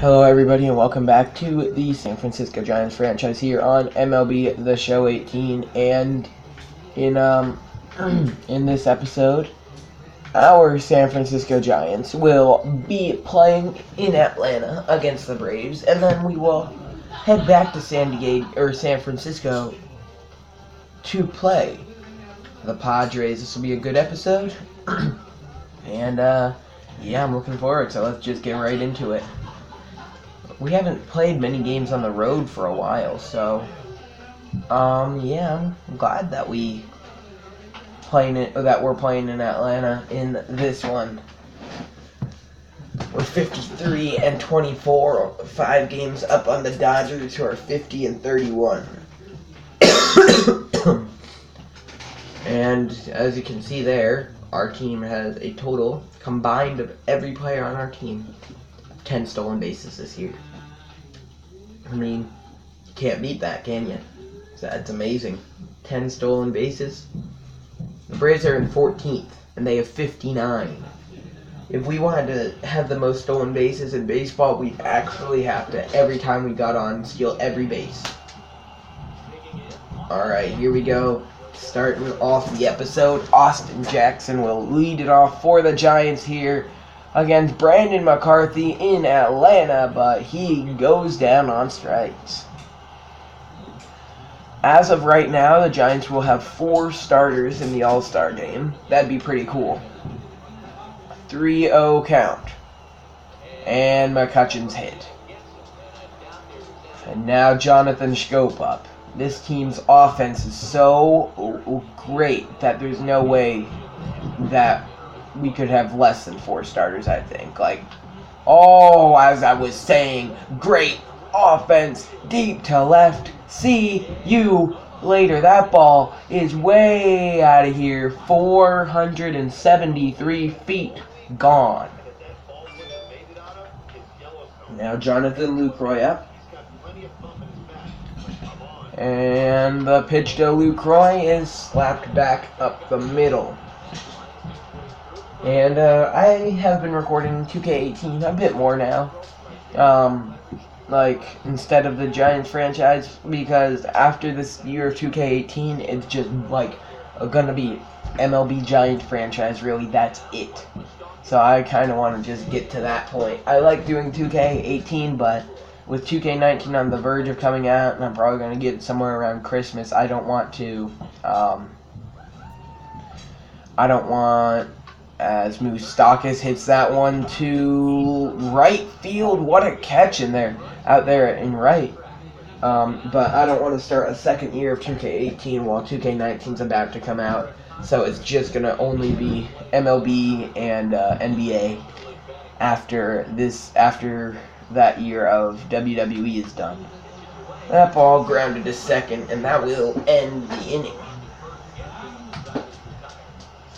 Hello everybody and welcome back to the San Francisco Giants franchise here on MLB The Show 18, and in in this episode our San Francisco Giants will be playing in Atlanta against the Braves, and then we will head back to San Francisco to play the Padres. This will be a good episode and yeah, I'm looking forward, so let's just get right into it. We haven't played many games on the road for a while, so yeah, I'm glad that we're playing in Atlanta in this one. We're 53-24, 5 games up on the Dodgers, who are 50-31. And as you can see there, our team has a total combined of every player on our team 10 stolen bases this year. I mean, you can't beat that, can you? That's amazing. 10 stolen bases. The Braves are in 14th, and they have 59. If we wanted to have the most stolen bases in baseball, we'd actually have to, every time we got on, steal every base. Alright, here we go. Starting off the episode, Austin Jackson will lead it off for the Giants here against Brandon McCarthy in Atlanta, but he goes down on strikes. As of right now, the Giants will have 4 starters in the All-Star game. That'd be pretty cool. 3-0 count. And McCutcheon's hit. And now Jonathan Schoop up. This team's offense is so great that there's no way that we could have less than 4 starters, I think. As I was saying, great offense, deep to left, see you later. That ball is way out of here, 473 feet gone. Now Jonathan Lucroy up. And the pitch to Lucroy is slapped back up the middle. And I have been recording 2K18 a bit more now, instead of the Giants franchise, because after this year of 2K18, it's just gonna be MLB Giant franchise, really. That's it. So I kind of want to just get to that point. I like doing 2K18, but with 2K19 on the verge of coming out, and I'm probably gonna get it somewhere around Christmas, I don't want, as Moustakas hits that one to right field. What a catch out there in right. But I don't want to start a second year of 2K18 while 2K19's about to come out. So it's just going to only be MLB and NBA after that year of WWE is done. That ball grounded to second, and that will end the inning.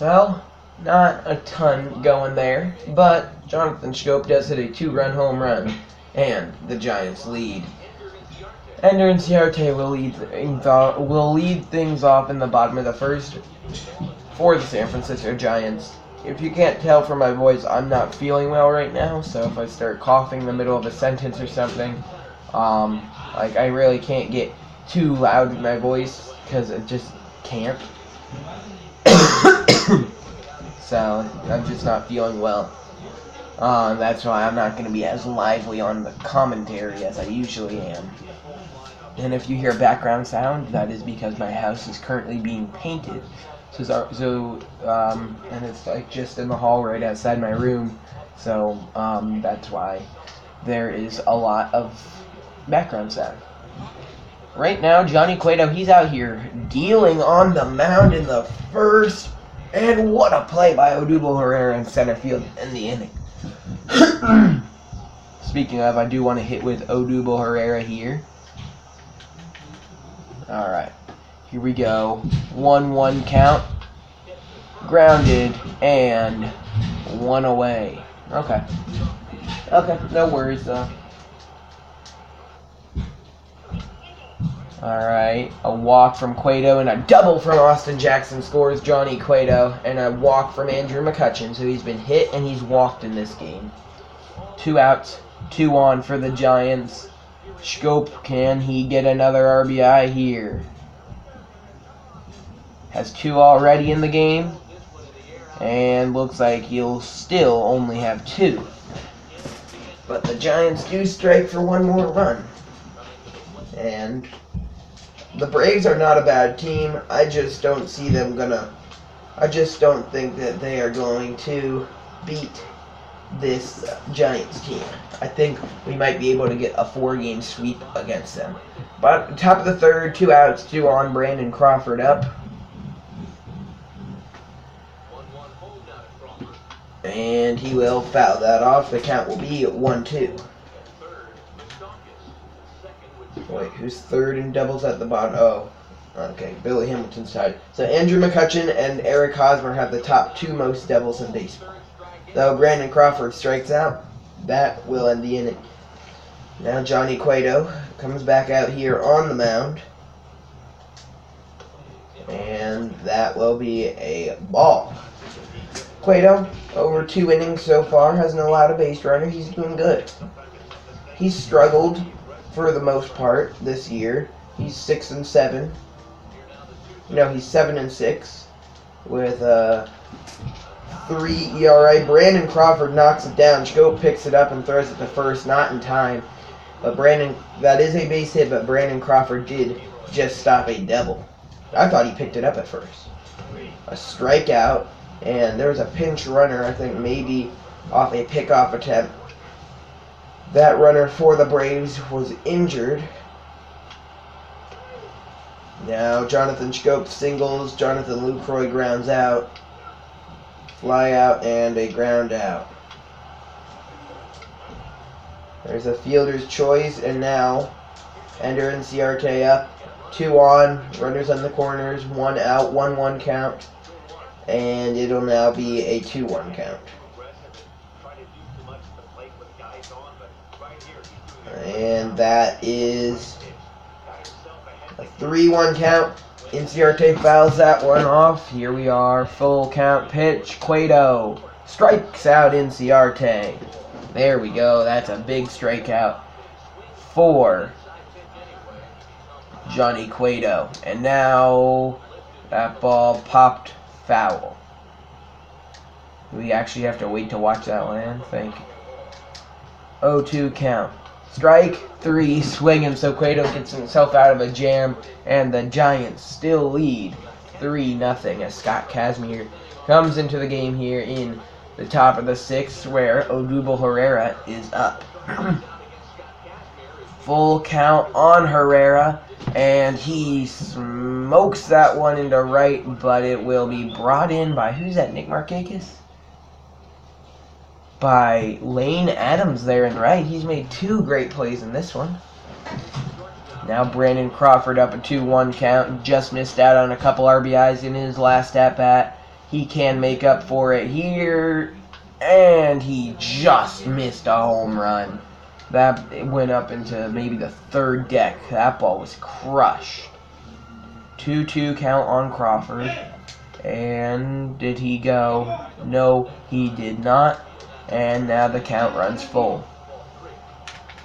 Well, not a ton going there, but Jonathan Schoop does hit a 2-run home run, and the Giants lead. Ender Inciarte will lead things off in the bottom of the first for the San Francisco Giants. If you can't tell from my voice, I'm not feeling well right now, so if I start coughing in the middle of a sentence or something, I really can't get too loud with my voice, because I just can't. So I'm just not feeling well. That's why I'm not going to be as lively on the commentary as I usually am. And if you hear background sound, that is because my house is currently being painted. And it's just in the hall right outside my room. So that's why there is a lot of background sound. Right now, Johnny Cueto, he's out here dealing on the mound in the first. And what a play by Odubel Herrera in center field in the inning. Speaking of, I do want to hit with Odubel Herrera here. Alright, here we go. 1-1 count. Grounded, and 1 away. Okay, no worries though. Alright, a walk from Cueto and a double from Austin Jackson scores Johnny Cueto, and a walk from Andrew McCutcheon. So he's been hit and he's walked in this game. 2 outs, 2 on for the Giants. Schoop, can he get another RBI here? Has 2 already in the game. And looks like he'll still only have 2. But the Giants do strike for 1 more run. And the Braves are not a bad team. I just don't see them I just don't think that they are going to beat this Giants team. I think we might be able to get a 4-game sweep against them. But top of the third, 2 outs, 2 on, Brandon Crawford up. And he will foul that off. The count will be 1-2. Wait, who's third in doubles at the bottom? Oh, okay, Billy Hamilton's tied. So Andrew McCutchen and Eric Hosmer have the top 2 most doubles in baseball. Though Brandon Crawford strikes out, that will end the inning. Now Johnny Cueto comes back out here on the mound. And that will be a ball. Cueto, over 2 innings so far, hasn't allowed a base runner. He's doing good. He's struggled for the most part this year. He's 6-7. No, he's 7-6 with 3 ERA. Brandon Crawford knocks it down. Schoop picks it up and throws it to first, not in time. But that is a base hit, but Brandon Crawford did just stop a double. I thought he picked it up at first. A strikeout, and there was a pinch runner, I think maybe off a pickoff attempt. That runner for the Braves was injured. Now Jonathan Schoop singles, Jonathan Lucroy grounds out. Fly out and a ground out. There's a fielder's choice, and now Ender Inciarte up. 2 on, runners on the corners, 1 out, 1-1 count. And it'll now be a 2-1 count. And that is a 3-1 count. Inciarte fouls that one off. Here we are, full count pitch. Cueto strikes out Inciarte. There we go. That's a big strikeout for Johnny Cueto. And now that ball popped foul. We actually have to wait to watch that land. Thank you. 0-2 count. Strike 3, swinging, so Cueto gets himself out of a jam, and the Giants still lead 3-0 as Scott Kazmir comes into the game here in the top of the 6th, where Odubel Herrera is up. Full count on Herrera, and he smokes that one into right, but it will be brought in by, who's that, Nick Markakis? By Lane Adams there in right. He's made 2 great plays in this one. Now Brandon Crawford up a 2-1 count. Just missed out on a couple RBIs in his last at-bat. He can make up for it here. And he just missed a home run. That went up into maybe the 3rd deck. That ball was crushed. 2-2 count on Crawford. And did he go? No, he did not. And now the count runs full.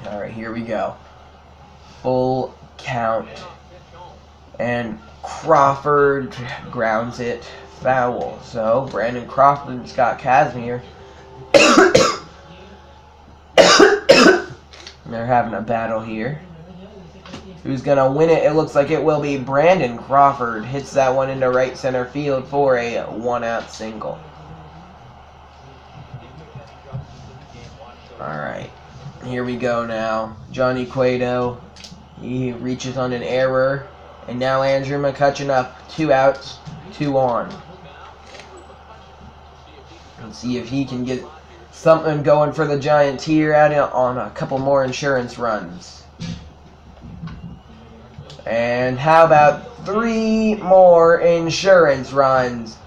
Alright, here we go. Full count. And Crawford grounds it foul. So, Brandon Crawford and Scott Kazmir they're having a battle here. Who's going to win it? It looks like it will be Brandon Crawford. Hits that one into right center field for a 1-out single. Alright, here we go now. Johnny Cueto, he reaches on an error. And now Andrew McCutchen up. 2 outs, 2 on. Let's see if he can get something going for the Giants here on a couple more insurance runs. And how about 3 more insurance runs?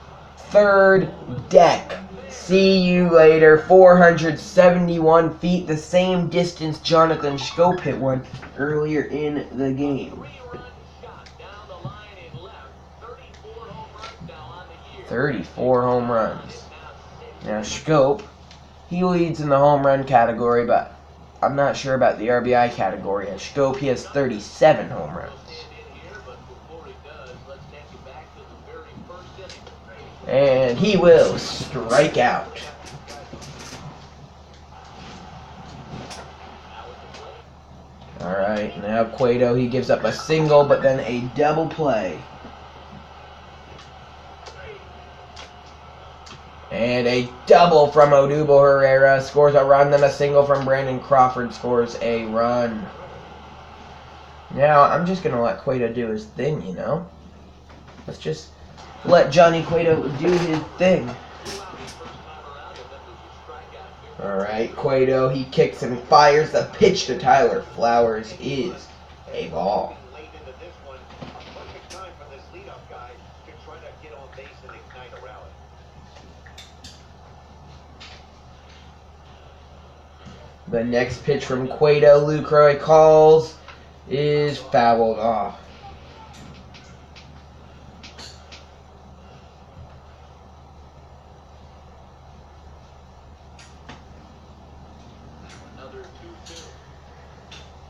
3rd deck. See you later. 471 feet, the same distance Jonathan Schoop hit one earlier in the game. 34 home runs. Now Schoop, he leads in the home run category, but I'm not sure about the RBI category. At Schoop, he has 37 home runs. And he will strike out. Alright, now Cueto, he gives up a single, but then a double play. And a double from Odubel Herrera, scores a run, then a single from Brandon Crawford, scores a run. Now, I'm just going to let Cueto do his thing, you know? Let's just let Johnny Cueto do his thing. Alright, Cueto, he kicks and fires. The pitch to Tyler Flowers is a ball. The next pitch from Cueto, Lucroy calls, is fouled off.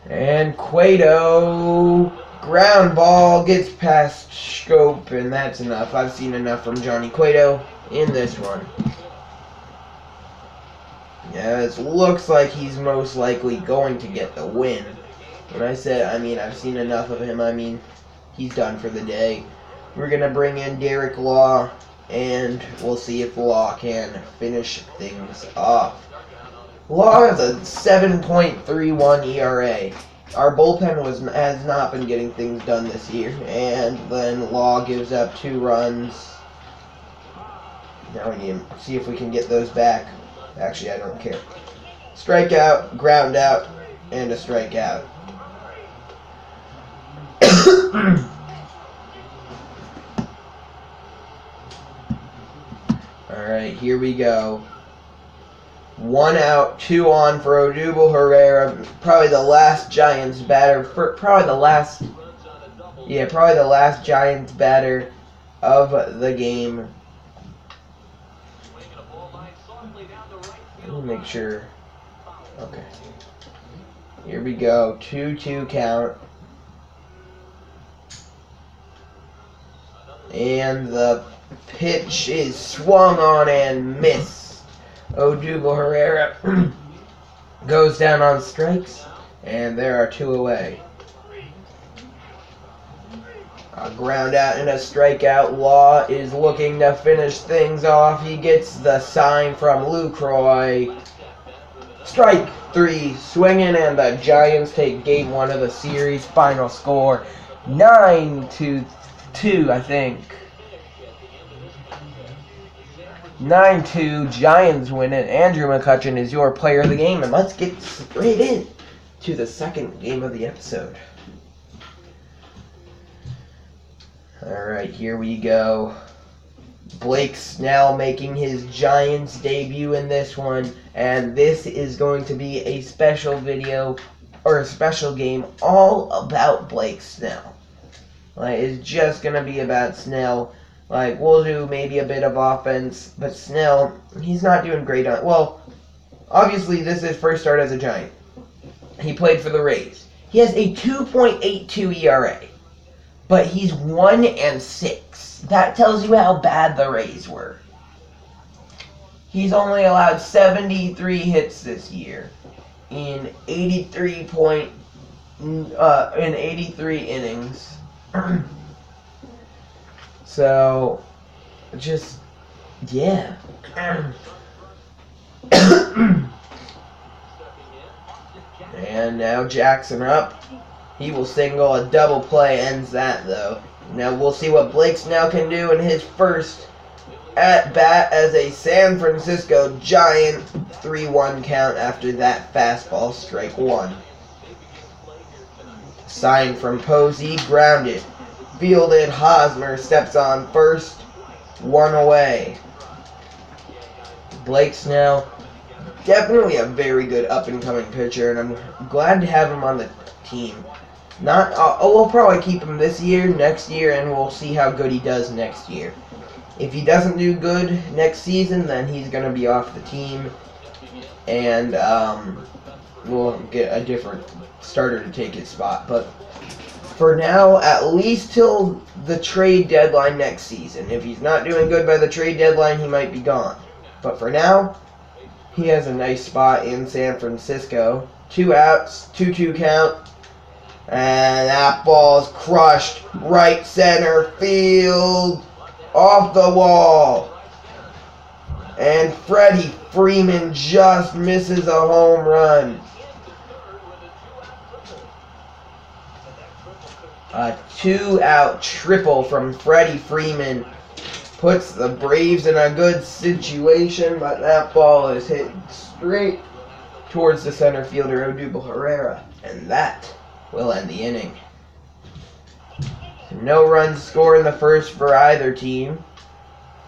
And Cueto, ground ball, gets past Schoop, and that's enough. I've seen enough from Johnny Cueto in this one. Yeah, it looks like he's most likely going to get the win. When I said, I've seen enough of him, he's done for the day. We're going to bring in Derek Law, and we'll see if Law can finish things off. Law has a 7.31 ERA. Our bullpen has not been getting things done this year, and then Law gives up 2 runs. Now we need to see if we can get those back. Actually, I don't care. Strikeout, ground out, and a strikeout. Alright, here we go. 1 out, 2 on for Odubel Herrera. Probably the last Giants batter. Probably the last Giants batter of the game. Let me make sure. Okay. Here we go. 2-2 count. And the pitch is swung on and missed. Odubel Herrera goes down on strikes, and there are 2 away. A ground out and a strikeout. Law is looking to finish things off. He gets the sign from Lucroy. Strike 3, swinging, and the Giants take game 1 of the series. Final score 9-2, I think. 9-2, Giants win it. Andrew McCutcheon is your player of the game, and let's get straight in to the second game of the episode. Alright, here we go. Blake Snell making his Giants debut in this one, and this is going to be a special video, or a special game, all about Blake Snell. It's just going to be about Snell. We'll do maybe a bit of offense, but Snell, he's not doing great on... Well, obviously, this is his first start as a Giant. He played for the Rays. He has a 2.82 ERA, but he's 1-6. That tells you how bad the Rays were. He's only allowed 73 hits this year in 83 innings. So, just, yeah. And now Jackson up. He will single. A double play ends that, though. Now we'll see what Blake Snell can do in his first at-bat as a San Francisco Giant. 3-1 count after that fastball, strike 1. Sign from Posey, grounded. Fielded, Hosmer steps on first. 1 away. Blake Snell, definitely a very good up-and-coming pitcher, and I'm glad to have him on the team. We'll probably keep him this year, next year, and we'll see how good he does next year. If he doesn't do good next season, then he's going to be off the team. And we'll get a different starter to take his spot. But for now, at least till the trade deadline next season. If he's not doing good by the trade deadline, he might be gone. But for now, he has a nice spot in San Francisco. 2 outs, 2-2 count. And that ball's crushed right center field, off the wall. And Freddie Freeman just misses a home run. A 2-out triple from Freddie Freeman puts the Braves in a good situation, but that ball is hit straight towards the center fielder, Odubel Herrera, and that will end the inning. No runs scored in the first for either team.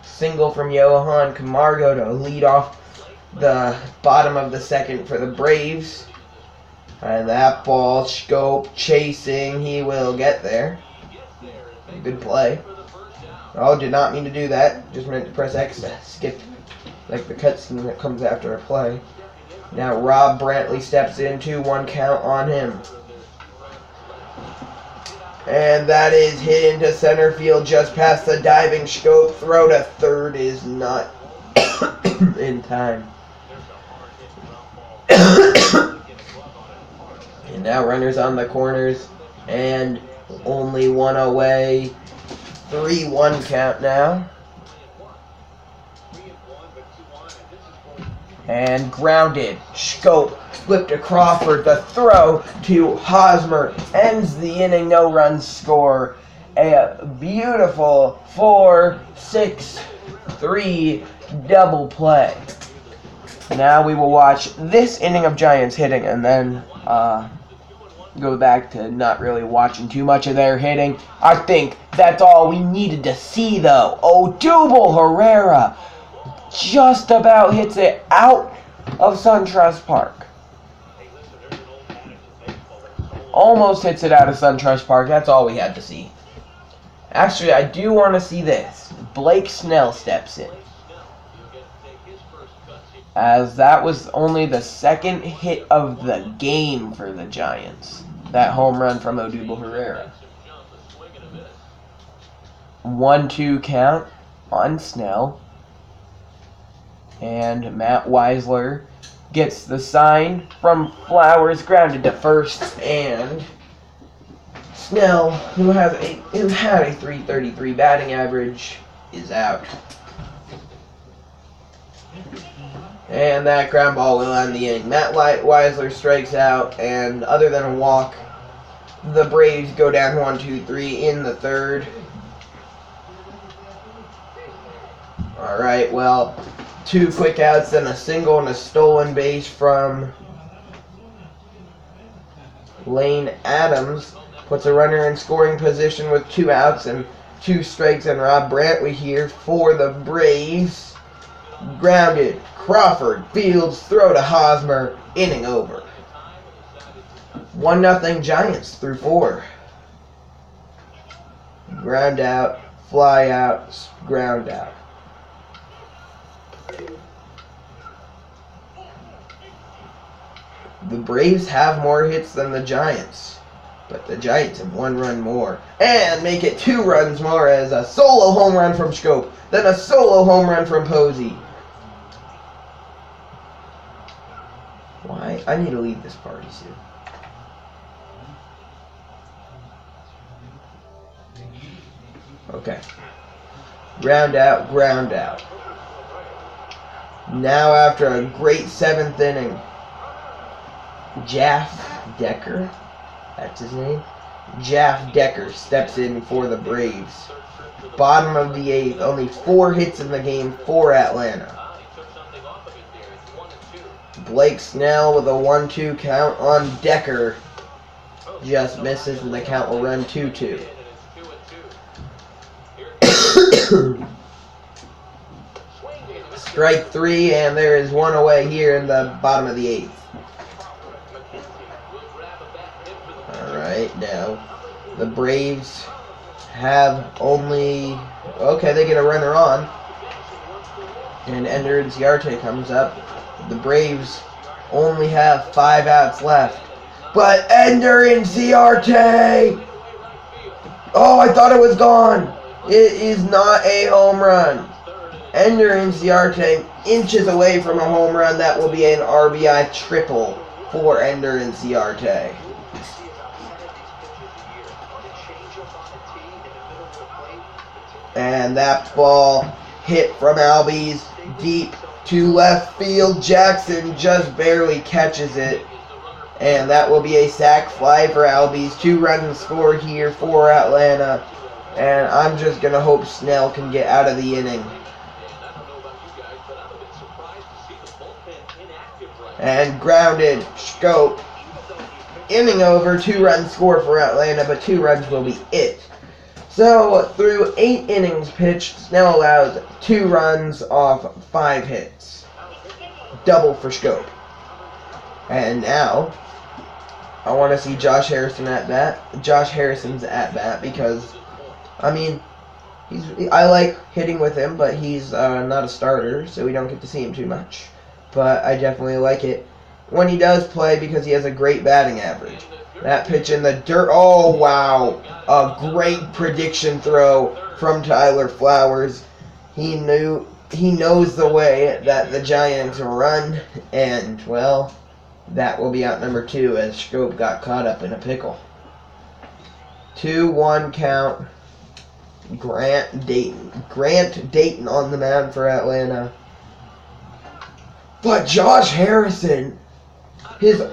Single from Johan Camargo to lead off the bottom of the second for the Braves. And that ball, Scope chasing, he will get there. Good play. Oh, did not mean to do that. Just meant to press X to skip, like the cutscene that comes after a play. Now Rob Brantley steps in, 2-1 count on him. And that is hit into center field just past the diving Scope. Throw to third is not in time. And now runners on the corners, and only one away. 3-1 count now. And grounded. Scope flipped to Crawford. The throw to Hosmer ends the inning. No runs score. A beautiful 4-6-3 double play. Now we will watch this inning of Giants hitting, and then go back to not really watching too much of their hitting. I think that's all we needed to see, though. Odubel Herrera just about hits it out of SunTrust Park. Almost hits it out of SunTrust Park. That's all we had to see. Actually, I do want to see this. Blake Snell steps in, as that was only the second hit of the game for the Giants. That home run from Odubel Herrera. 1-2 count on Snell. And Matt Weisler gets the sign from Flowers, grounded to first, and Snell, who had a .333 batting average, is out. And that ground ball will end the inning. Matt Weisler strikes out, and other than a walk, the Braves go down 1-2-3 in the third. Alright, well, 2 quick outs, then a single and a stolen base from Lane Adams. Puts a runner in scoring position with 2 outs and 2 strikes, and Rob Brantley here for the Braves. Grounded. Crawford fields, throw to Hosmer, inning over. 1-0 Giants through 4. Ground out, fly out, ground out. The Braves have more hits than the Giants, but the Giants have 1 run more, and make it 2 runs more as a solo home run from Scope, then a solo home run from Posey. Why? I need to leave this party soon. Okay. Ground out, ground out. Now after a great 7th inning, Jaff Decker, that's his name, Jaff Decker steps in for the Braves. Bottom of the 8th, only 4 hits in the game for Atlanta. Blake Snell with a 1-2 count on Decker just misses, and the count will run 2-2. Strike 3, and there is 1 away here in the bottom of the 8th. Alright, now the Braves have only... Okay, they get a runner on. And Ender Inciarte comes up. The Braves only have 5 outs left. But Ender Inciarte! Oh, I thought it was gone. It is not a home run. Ender Inciarte inches away from a home run. That will be an RBI triple for Ender Inciarte. And that ball hit from Albies deep to left field. Jackson just barely catches it. And that will be a sac fly for Albies. 2 runs score here for Atlanta. And I'm just going to hope Snell can get out of the inning. And grounded. Scope. Inning over. 2 runs score for Atlanta, but 2 runs will be it. So, through 8 innings pitched, Snell allows 2 runs off 5 hits. Double for Scope. And now, I want to see Josh Harrison's at bat because, I mean, I like hitting with him, but he's not a starter, so we don't get to see him too much. But I definitely like it when he does play because he has a great batting average. That pitch in the dirt. Oh, wow. A great prediction throw from Tyler Flowers. He knows the way that the Giants run, and, well, that will be out number 2 as Scope got caught up in a pickle. 2-1 count. Grant Dayton on the mound for Atlanta. But Josh Harrison,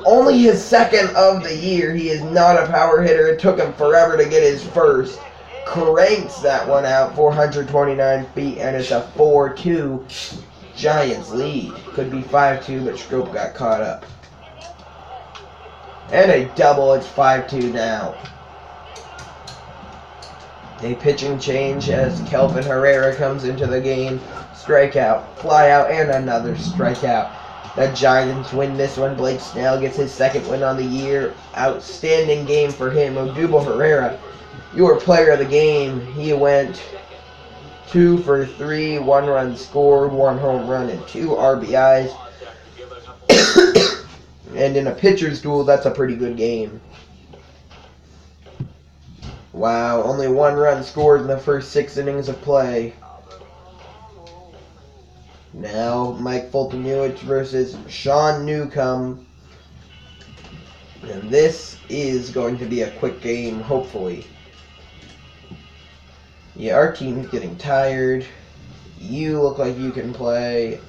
only his second of the year. He is not a power hitter. It took him forever to get his first. Cranks that one out, 429 feet, and it's a 4-2 Giants lead. Could be 5-2, but Scope got caught up. And a double, it's 5-2 now. A pitching change as Kelvin Herrera comes into the game. Strikeout, fly out, and another strikeout. The Giants win this one. Blake Snell gets his 2nd win on the year. Outstanding game for him. Odubel Herrera, your player of the game. He went 2 for 3, 1 run scored, 1 home run, and 2 RBIs. And in a pitcher's duel, that's a pretty good game. Wow, only 1 run scored in the first 6 innings of play. Now, Mike Fulton-Newich versus Sean Newcomb. And this is going to be a quick game, hopefully. Yeah, our team's getting tired. You look like you can play.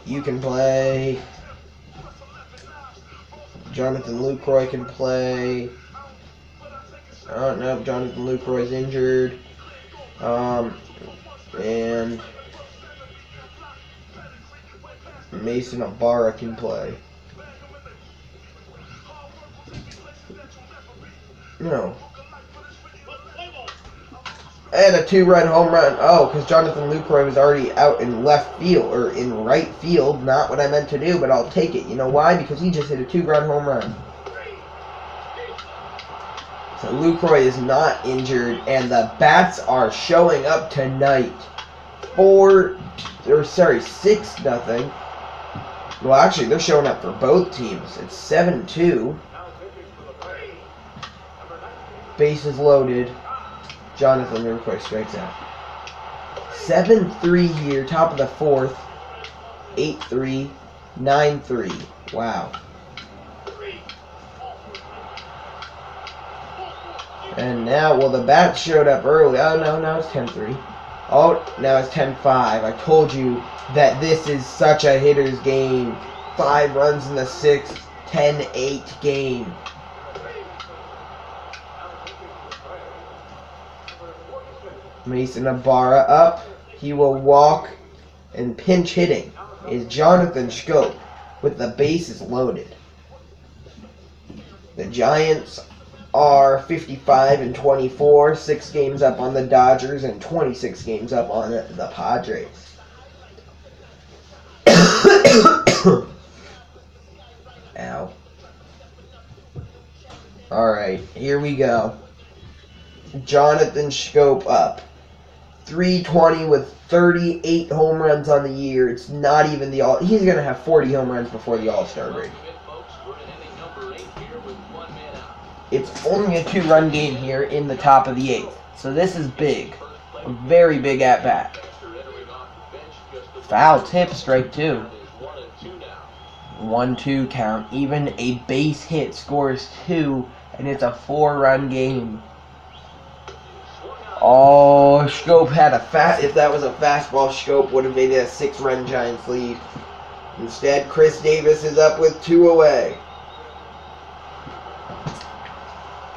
You can play. Jonathan Lucroy can play. I don't know if Jonathan Lucroy's injured. And Mason Ibarra can play. No. And a 2-run home run. Oh, because Jonathan Lucroy was already out in left field, or in right field. Not what I meant to do, but I'll take it. You know why? Because he just hit a 2-run home run. So Lucroy is not injured, and the bats are showing up tonight. 6-0. Well, actually, they're showing up for both teams. It's 7-2. Bases loaded. Jonathan Lucroy strikes out. 7-3 here, top of the 4th. 8-3, 9-3. Wow. And now, well, the bats showed up early. Oh, no, now it's 10-3. Oh, now it's 10-5. I told you that this is such a hitter's game. 5 runs in the 6th, 10-8 game. Mason Ibarra up. He will walk, and pinch hitting is Jonathan Scope with the bases loaded. The Giants are 55-24, 6 games up on the Dodgers and 26 games up on the Padres. Ow. Alright, here we go. Jonathan Scope up. .320 with 38 home runs on the year. It's not even the all. He's going to have 40 home runs before the All-Star break. It's only a 2-run game here in the top of the 8th. So this is big. A very big at-bat. Foul tip, strike 2. 1-2 count. Even a base hit scores 2, and it's a 4-run game. Oh, Schoop had if that was a fastball, Schoop would have made it a 6-run Giants lead. Instead, Chris Davis is up with 2 away.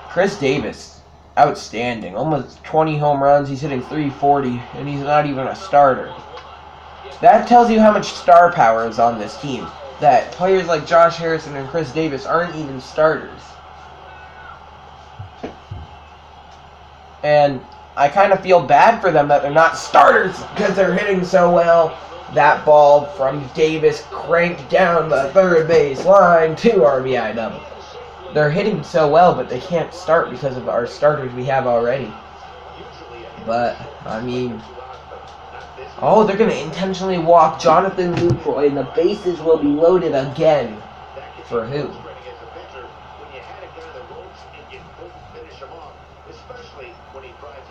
Chris Davis, outstanding. Almost 20 home runs. He's hitting .340, and he's not even a starter. That tells you how much star power is on this team. That players like Josh Harrison and Chris Davis aren't even starters. And I kind of feel bad for them that they're not starters because they're hitting so well. That ball from Davis cranked down the third base line, 2 RBI double. They're hitting so well, but they can't start because of our starters we have already. But, I mean... Oh, they're going to intentionally walk Jonathan Lucroy, and the bases will be loaded again. For who?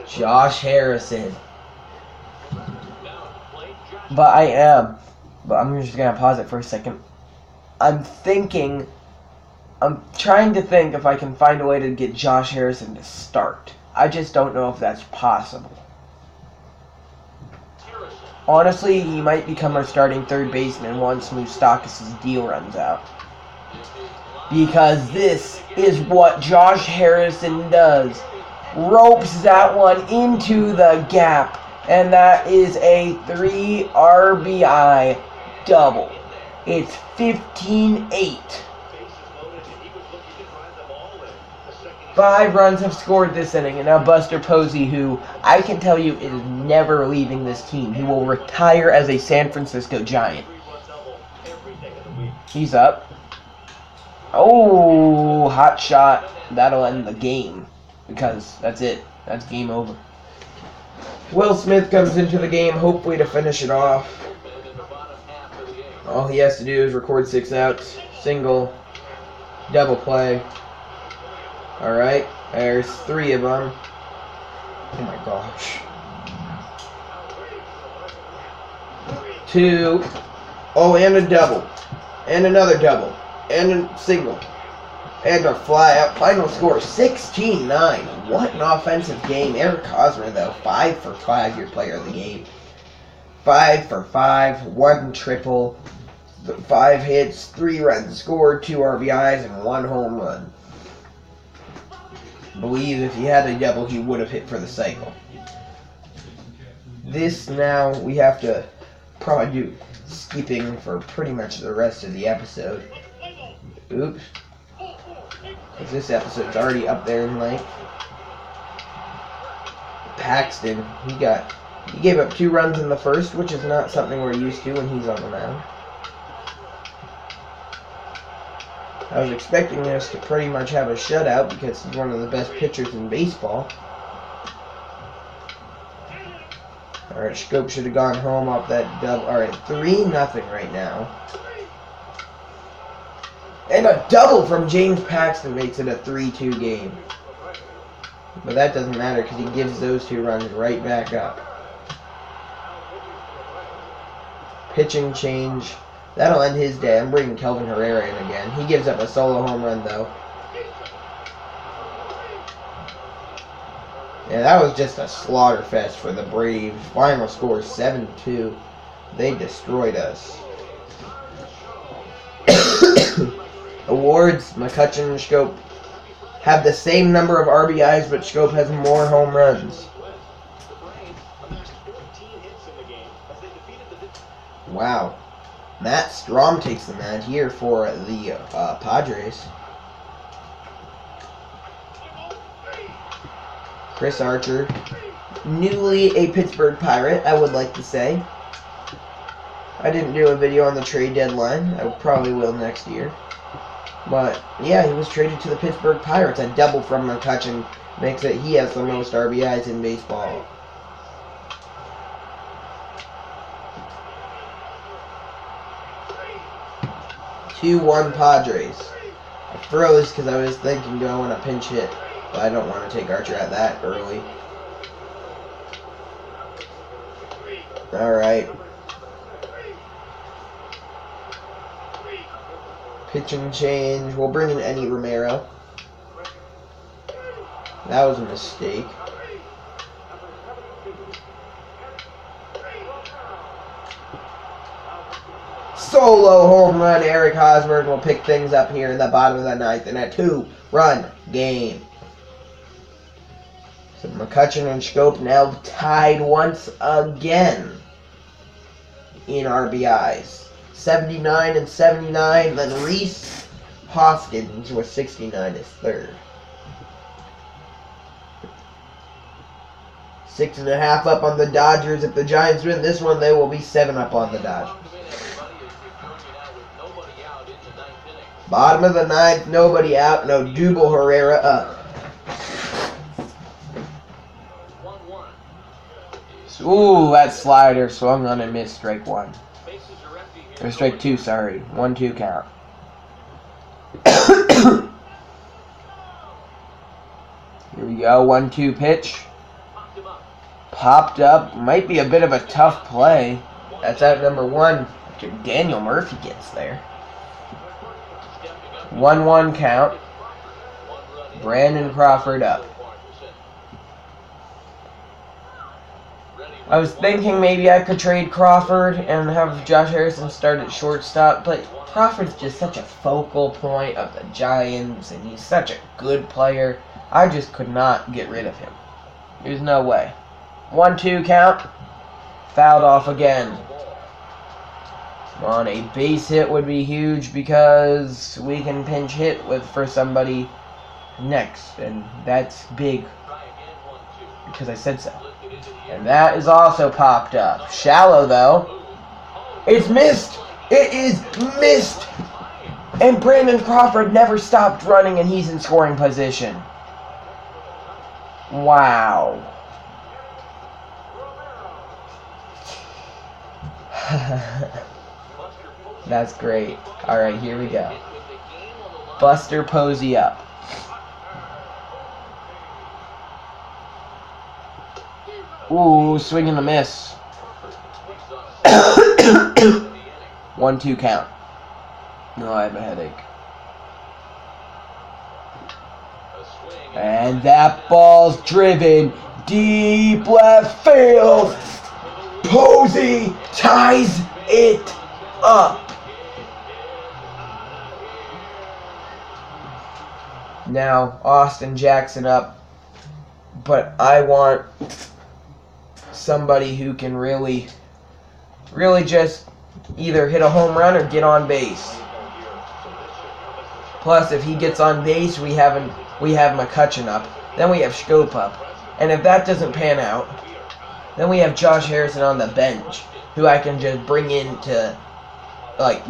Josh Harrison. But I'm just going to pause it for a second. I'm trying to think if I can find a way to get Josh Harrison to start. I just don't know if that's possible. Honestly, he might become our starting third baseman once Moustakas' deal runs out. Because this is what Josh Harrison does. Ropes that one into the gap. And that is a 3 RBI double. It's 15-8. 5 runs have scored this inning, and now Buster Posey, who I can tell you is never leaving this team. He will retire as a San Francisco Giant. He's up. Oh, hot shot. That'll end the game, because that's it. That's game over. Will Smith comes into the game, hopefully to finish it off. All he has to do is record 6 outs, single, double play. Alright, there's 3 of them. Oh my gosh. 2. Oh, and a double. And another double. And a single. And a fly out. Final score 16-9. What an offensive game. Eric Hosmer, though, 5 for 5, your player of the game. 5 for 5, 1 triple, 5 hits, 3 runs scored, 2 RBIs, and 1 home run. I believe if he had a double, he would have hit for the cycle. This now, we have to probably do skipping for pretty much the rest of the episode. Oops. Because this episode's already up there in length. Paxton, he gave up 2 runs in the first, which is not something we're used to when he's on the mound. I was expecting us to pretty much have a shutout because he's one of the best pitchers in baseball. Alright, Schoop should have gone home off that double. Alright, 3-0 right now. And a double from James Paxton makes it a 3-2 game. But that doesn't matter because he gives those 2 runs right back up. Pitching change. That'll end his day. I'm bringing Kelvin Herrera in again. He gives up a solo home run, though. Yeah, that was just a slaughter fest for the Braves. Final score 7-2. They destroyed us. Awards, McCutchen and Schoop have the same number of RBIs, but Schoop has more home runs. Wow. Matt Strom takes the mound here for the Padres. Chris Archer, newly a Pittsburgh Pirate, I would like to say. I didn't do a video on the trade deadline. I probably will next year. But, yeah, he was traded to the Pittsburgh Pirates. A double from McCutchen makes it he has the most RBIs in baseball. 2-1 Padres. I froze because I was thinking, do I want to pinch hit? But I don't want to take Archer at that early. Alright. Pitching change. We'll bring in Eddie Romero. That was a mistake. Solo home run. Eric Hosmer will pick things up here in the bottom of the ninth in a 2-run game. So McCutchen and Schoop now tied once again in RBIs. 79 and 79. Then Reese Hoskins with 69 is third. 6.5 up on the Dodgers. If the Giants win this one, they will be 7 up on the Dodgers. Bottom of the ninth, nobody out. No Double Herrera up. Ooh, that slider swung on and missed strike one. Or strike two, sorry. 1-2 count. Here we go. 1-2 pitch. Popped up. Might be a bit of a tough play. That's out number one. Daniel Murphy gets there. 1-1 count. Brandon Crawford up. I was thinking maybe I could trade Crawford and have Josh Harrison start at shortstop, but Crawford's just such a focal point of the Giants, and he's such a good player. I just could not get rid of him. There's no way. 1-2 count. Fouled off again. On a base hit would be huge because we can pinch hit for somebody next, and that's big because I said so. And that is also popped up. Shallow though. It's missed. It is missed. And Brandon Crawford never stopped running, and he's in scoring position. Wow. That's great. Alright, here we go. Buster Posey up. Ooh, swing and a miss. 1-2 count. No, I have a headache. And that ball's driven deep left field. Posey ties it up. Now, Austin Jackson up. But I want somebody who can really just either hit a home run or get on base. Plus, if he gets on base, we have McCutchen up. Then we have Schoop up. And if that doesn't pan out, then we have Josh Harrison on the bench, who I can just bring in to,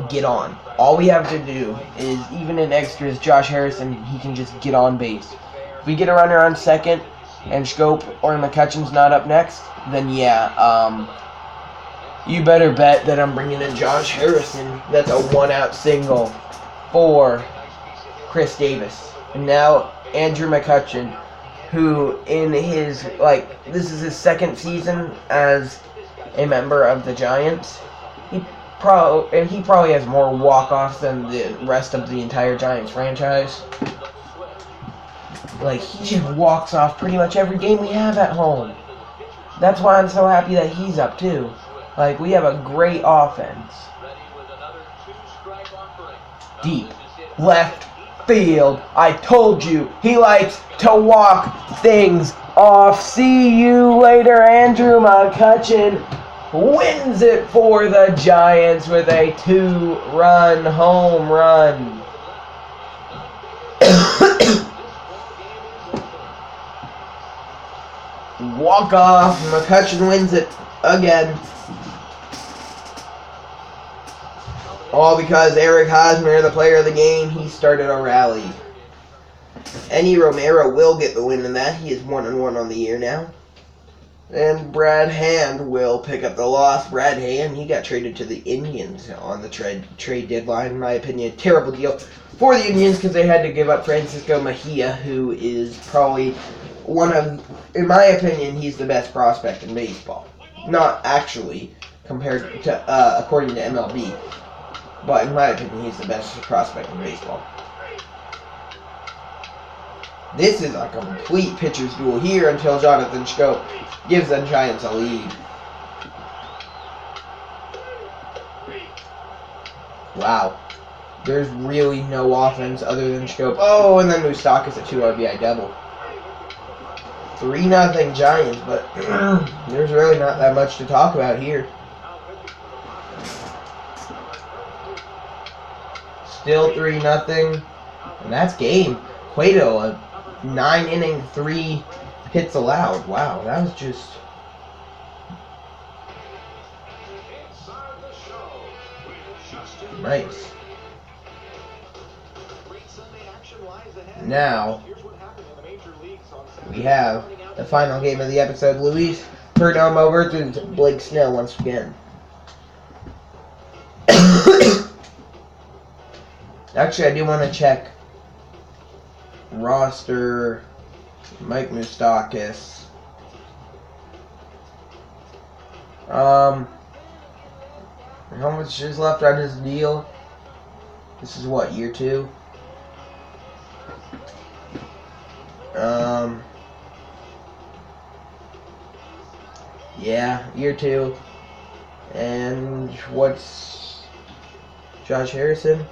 get on. All we have to do is, even in extras, Josh Harrison, he can just get on base. If we get a runner on second, and Schoop or McCutchen's not up next, then yeah, you better bet that I'm bringing in Josh Harrison. That's a 1-out single for Chris Davis. And now Andrew McCutchen, who in his, this is his second season as a member of the Giants. He probably has more walk-offs than the rest of the entire Giants franchise. He just walks off pretty much every game we have at home. That's why I'm so happy that he's up, too. We have a great offense. Deep left field. I told you, he likes to walk things off. See you later, Andrew McCutchen wins it for the Giants with a 2-run home run. Walk off. McCutchen wins it again. All because Eric Hosmer, the player of the game, he started a rally. Eddie Romero will get the win in that. He is 1-1 on the year now. And Brad Hand will pick up the loss. Brad Hand, he got traded to the Indians on the trade deadline. In my opinion, terrible deal for the Indians because they had to give up Francisco Mejia, who is probably one of, in my opinion, he's the best prospect in baseball. Not actually, compared to, according to MLB. But in my opinion, he's the best prospect in baseball. This is a complete pitcher's duel here until Jonathan Schoop gives the Giants a lead. Wow. There's really no offense other than Schoop. Oh, and then Moustakas a 2 RBI double. 3-0 Giants, but there's really not that much to talk about here. Still 3-0, and that's game. Cueto, a 9-inning, 3 hits allowed. Wow, that was just... nice. Now, we have the final game of the episode. Luis Perdomo versus Blake Snell once again. Actually, I do want to check roster. Mike Moustakas. How much is left on his deal? This is what, year 2? Yeah, year 2. And what's Josh Harrison?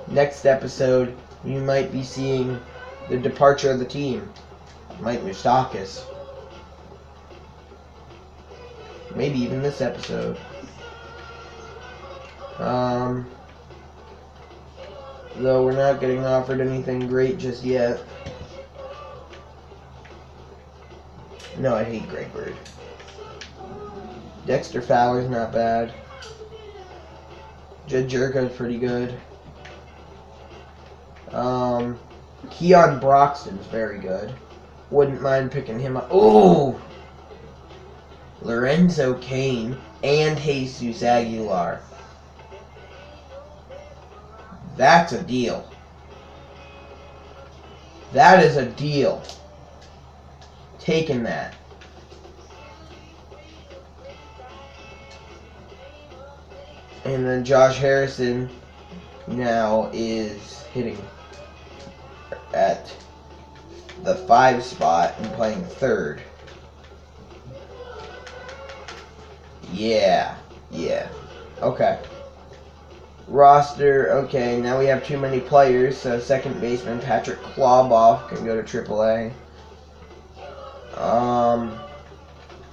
Next episode, you might be seeing the departure of the team. Mike Moustakas. Maybe even this episode. Though we're not getting offered anything great just yet. No, I hate Greg Bird. Dexter Fowler's not bad. Jed Jerko's pretty good. Keon Broxton's very good. Wouldn't mind picking him up. Ooh! Lorenzo Cain and Jesus Aguilar. That's a deal. That is a deal. Taking that. And then Josh Harrison now is hitting at the 5 spot and playing third. Yeah. Okay. Roster, okay, now we have too many players, so second baseman Patrick Klauboff can go to AAA. I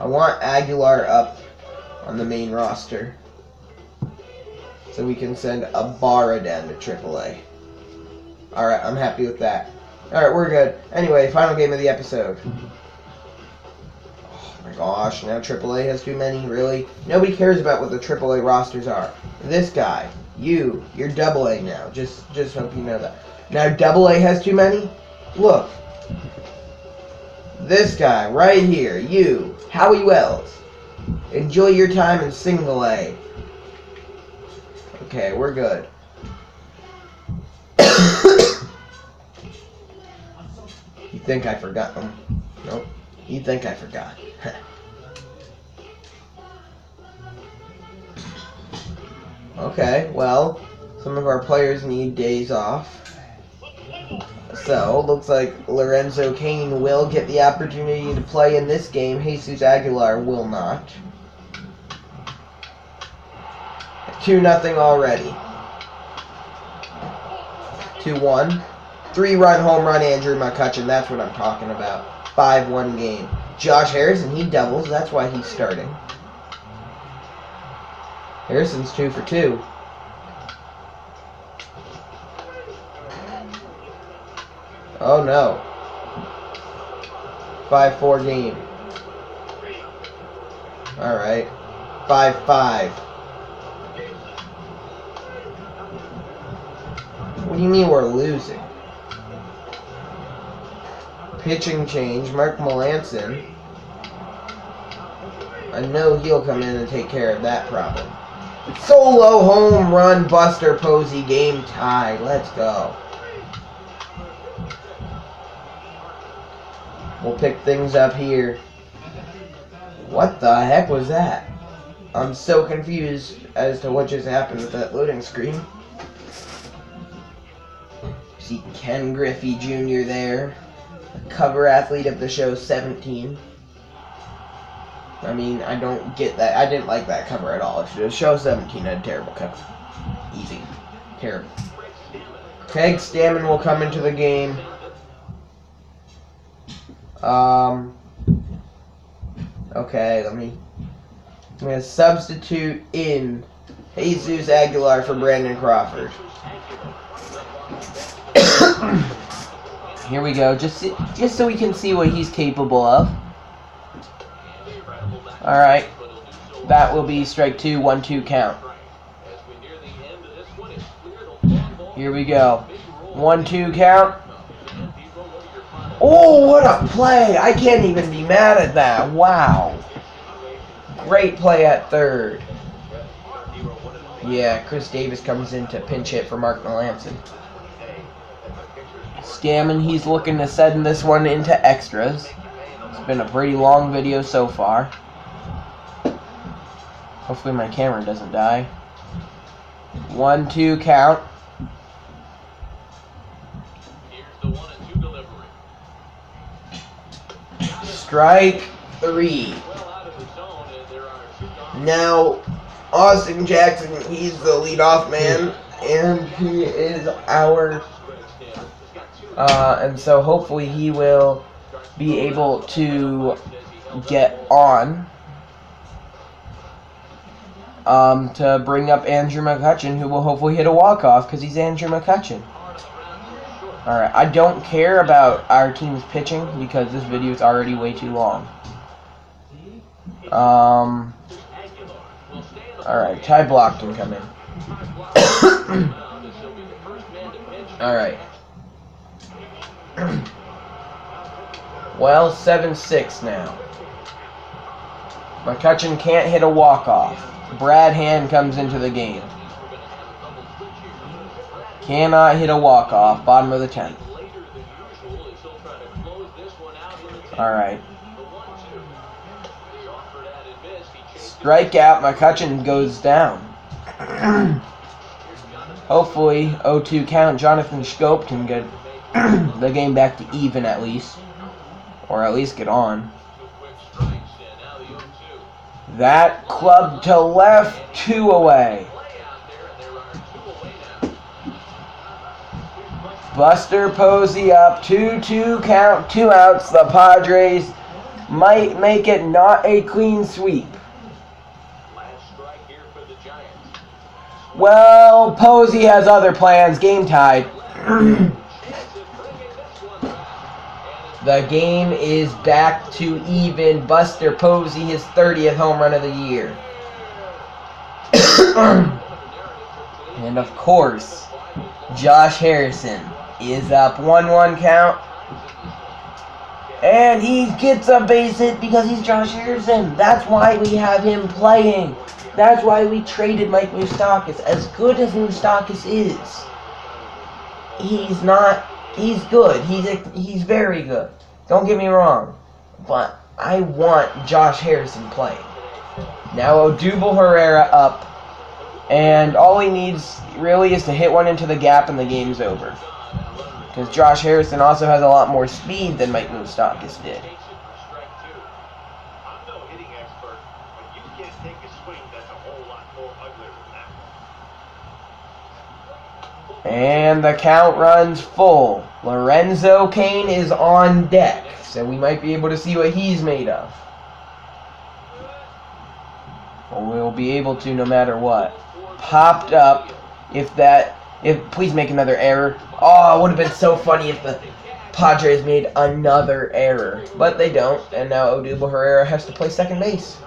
want Aguilar up on the main roster so we can send Ibarra down to AAA. Alright, I'm happy with that. Alright, we're good. Anyway, final game of the episode. Oh my gosh, now AAA has too many, really? Nobody cares about what the AAA rosters are. This guy, you're AA now. Just hope you know that. Now AA has too many? Look. This guy, right here, you, Howie Wells. Enjoy your time in single A. Okay, we're good. You think I forgot them? Nope. You think I forgot. Okay, well, some of our players need days off. So, looks like Lorenzo Cain will get the opportunity to play in this game. Jesus Aguilar will not. 2-0 already. 2-1. 3-run home run, Andrew McCutchen. That's what I'm talking about. 5-1 game. Josh Harrison, he doubles. That's why he's starting. Harrison's 2 for 2. Oh no. 5-4 game. Alright. 5-5. What do you mean we're losing? pitching change. Mark Melanson. I know he'll come in and take care of that problem. Solo home run, Buster Posey, game tie. Let's go. We'll pick things up here. What the heck was that? I'm so confused as to what just happened with that loading screen. See Ken Griffey Jr. there. Cover athlete of the show 17. I mean, I don't get that. I didn't like that cover at all. The show 17 had a terrible cover. Easy. Terrible. Craig Stammen will come into the game. Okay, I'm going to substitute in Jesus Aguilar for Brandon Crawford. Here we go, just so we can see what he's capable of. Alright, that will be strike 2, 1-2 count. Here we go. 1-2 count. Oh, what a play! I can't even be mad at that. Wow. Great play at third. Yeah, Chris Davis comes in to pinch hit for Mark Melanson. Stammen, he's looking to send this one into extras. It's been a pretty long video so far. Hopefully my camera doesn't die. 1-2 count. Strike 3. Now, Austin Jackson, he's the leadoff man, and he is our, and so hopefully he will be able to get on, to bring up Andrew McCutchen, who will hopefully hit a walk-off, because he's Andrew McCutchen. Alright, I don't care about our team's pitching, because this video is already way too long. Alright, Ty Block can come in. Alright. Well, 7-6 now. McCutchen can't hit a walk-off. Brad Hand comes into the game. Cannot hit a walk-off. Bottom of the 10th. Alright. Strikeout. McCutchen goes down. Hopefully, 0-2 count. Jonathan Schoop can get the game back to even at least. Or at least get on. That club to left. 2 away. Buster Posey up, 2-2 count, 2 outs. The Padres might make it not a clean sweep. Well, Posey has other plans. Game tied. The game is back to even. Buster Posey, his 30th home run of the year. And of course, Josh Harrison is up 1-1 count. And he gets a base hit because he's Josh Harrison. That's why we have him playing. That's why we traded Mike Moustakas. As good as Moustakas is, he's good. He's very good. Don't get me wrong. But I want Josh Harrison playing. Now Odubel Herrera up. And all he needs really is to hit one into the gap and the game's over. Because Josh Harrison also has a lot more speed than Mike Moustakas did. And the count runs full. Lorenzo Cain is on deck. So we might be able to see what he's made of. Or we'll be able to no matter what. Popped up. Please make another error. Oh, it would have been so funny if the Padres made another error. But they don't. And now Odubel Herrera has to play second base.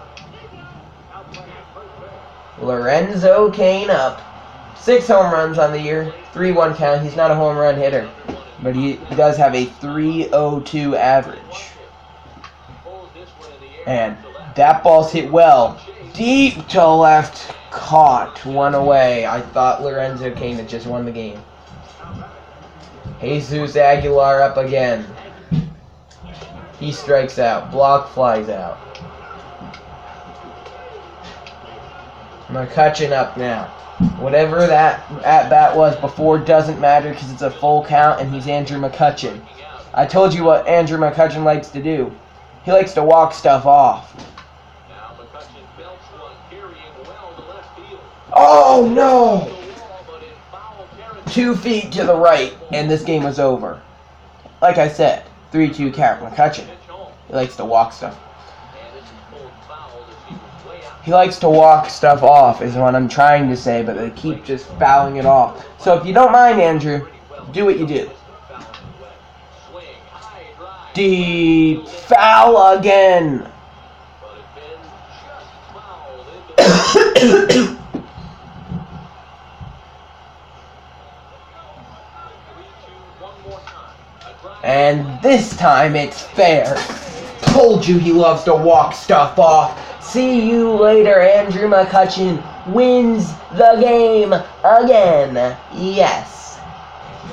Lorenzo Cain up. 6 home runs on the year. 3-1 count. He's not a home run hitter. But he does have a 3.02 average. And that ball's hit well. Deep to left. Caught. One away. I thought Lorenzo Cain had just won the game. Jesus Aguilar up again. He strikes out. Block flies out. McCutchen up now. Whatever that at-bat was before doesn't matter because it's a full count and he's Andrew McCutchen. I told you what Andrew McCutchen likes to do. He likes to walk stuff off. Oh, no! 2 feet to the right, and this game was over. Like I said, 3-2 count. McCutchen. He likes to walk stuff. He likes to walk stuff off is what I'm trying to say, but they keep just fouling it off. So if you don't mind, Andrew, do what you do. Deep foul again. And this time it's fair. Told you he loves to walk stuff off. See you later, Andrew McCutchen wins the game again. Yes.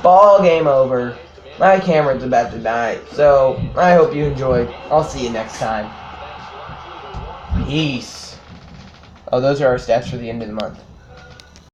Ball game over. My camera's about to die, so I hope you enjoyed. I'll see you next time. Peace. Oh, those are our stats for the end of the month.